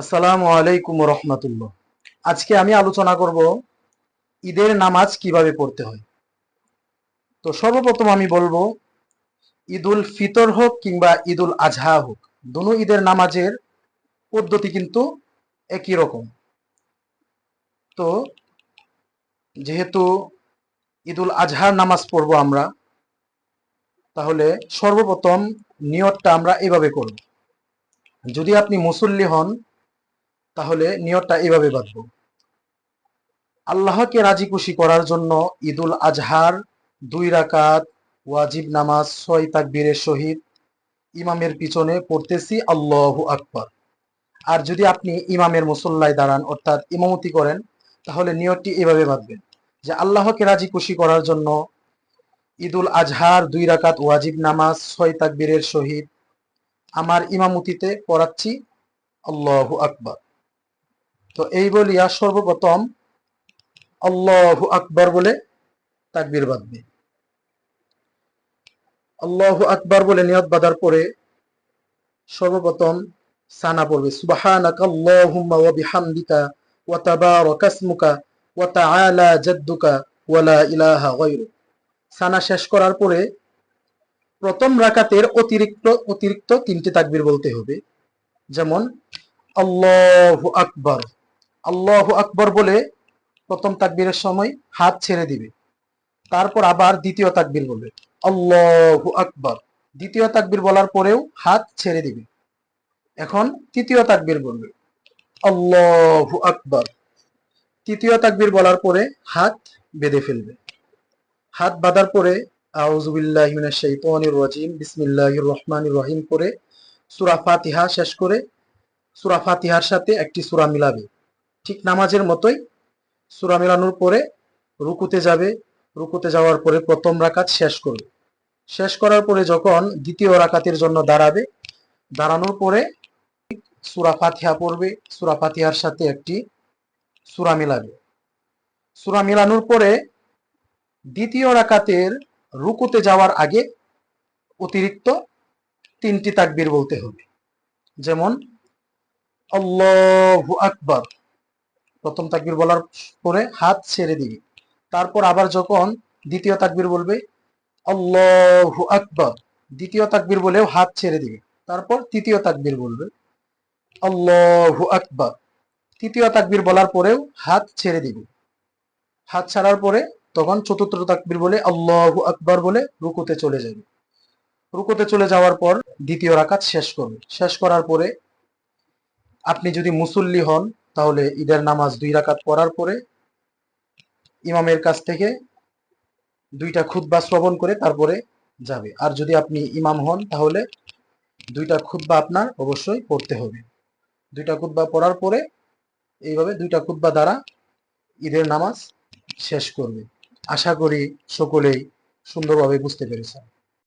আসসালামু আলাইকুম রহমতুল্লাহ। আজকে আমি আলোচনা করব ঈদের নামাজ কিভাবে পড়তে হয়। তো সর্বপ্রথম আমি বলবো, ঈদুল ফিতর হোক কিংবা ঈদুল আজহা হোক, দুনো ঈদের নামাজের পদ্ধতি কিন্তু একই রকম। তো যেহেতু ঈদুল আজহার নামাজ পড়বো আমরা, তাহলে সর্বপ্রথম নিয়তটা আমরা এভাবে করব। যদি আপনি মুসল্লি হন তাহলে নিয়তটা এভাবে বাঁধব: আল্লাহকে রাজি খুশি করার জন্য ঈদুল আজহার 2 রাকাত ওয়াজিব নামাজ 6 তাকবীরের সহিত ইমামের পিছনে পড়তেছি আল্লাহু আকবার। আর যদি আপনি ইমামের মুসল্লায় দাঁড়ান অর্থাৎ ইমামতি করেন, তাহলে নিয়তটি এভাবে বাঁধবেন যে আল্লাহকে রাজি খুশি করার জন্য ঈদুল আজহার 2 রাকাত ওয়াজিব নামাজ 6 তাকবীরের সহিত আমার ইমামতিতে পড়াচ্ছি আল্লাহু আকবার। তো এই বলিয়া সর্বপ্রথম আল্লাহু আকবার বলে তাকবীর বাঁধবে। আল্লাহু আকবার বলে নিয়ত বাঁধার পরে সর্বপ্রথম সানা পড়বে, সুবহানাকা আল্লাহুম্মা ওয়া বিহামদিকা ওয়া তাবারাকা ইসমুকা ওয়া তাআলা জাদ্দুকা ওয়া লা ইলাহা গায়রুক। সানা শেষ করার পরে প্রথম রাকাতের অতিরিক্ত 3টি তাকবীর বলতে হবে। যেমন আল্লাহু আকবার, আল্লাহু আকবার বলে প্রথম তাকবীরের সময় হাত ছেড়ে দিবে। তারপর আবার দ্বিতীয় তাকবীর বলবে আল্লাহু আকবার, দ্বিতীয় তাকবীর বলার পরেও হাত ছেড়ে দিবে। এখন তৃতীয় তাকবীর বলবে আল্লাহু আকবার, তৃতীয় তাকবীর বলার পরে হাত বেঁধে ফেলবে। হাত বাঁধার পরে আউযু বিল্লাহি মিনাশ শাইতানির রাজিম বিসমিল্লাহির রহমানির রহিম করে সূরা ফাতিহা শেষ করে সূরা ফাতিহার সাথে একটি সূরা মিলাবে। ঠিক নামাজের মতোই সূরা মিলানোর পরে রুকুতে যাবে। রুকুতে যাওয়ার পরে প্রথম রাকাত শেষ করবে। শেষ করার পরে যখন দ্বিতীয় রাকাতের জন্য দাঁড়াবে, দাঁড়ানোর পরে সূরা ফাতিহা পড়বে। সূরা ফাতিহার সাথে একটি সূরা মিলাবে। সূরা মিলানোর পরে দ্বিতীয় রাকাতের রুকুতে যাওয়ার আগে অতিরিক্ত 3টি তাকবীর বলতে হবে। যেমন আল্লাহু আকবার, প্রথম তাকবীর বলার পরে হাত ছেড়ে দিবি। তারপর আবার যখন দ্বিতীয় তাকবীর বলবে আল্লাহু আকবার, দ্বিতীয় তাকবীর বলেও হাত ছেড়ে দিবে। তারপর তৃতীয় তাকবীর বলবে আল্লাহু আকবার, তৃতীয় তাকবীর বলার পরেও হাত ছেড়ে দিবে। হাত ছাড়ার পরে তখন চতুর্থ তাকবীর বলে আল্লাহু আকবার বলে রুকুতে চলে যাবে। রুকুতে চলে যাওয়ার পর দ্বিতীয় রাকাত শেষ করবে। শেষ করার পরে আপনি যদি মুসল্লি হন তাহলে ঈদের নামাজ 2 রাকাত পড়ার পরে ইমামের কাছ থেকে 2টা খুতবা শ্রবণ করে তারপরে যাবে। আর যদি আপনি ইমাম হন তাহলে 2টা খুতবা আপনার অবশ্যই পড়তে হবে। 2টা খুতবা পড়ার পরে এইভাবে 2টা খুতবা দ্বারা ঈদের নামাজ শেষ করবে। আশা করি সকলেই সুন্দরভাবে বুঝতে পেরেছেন।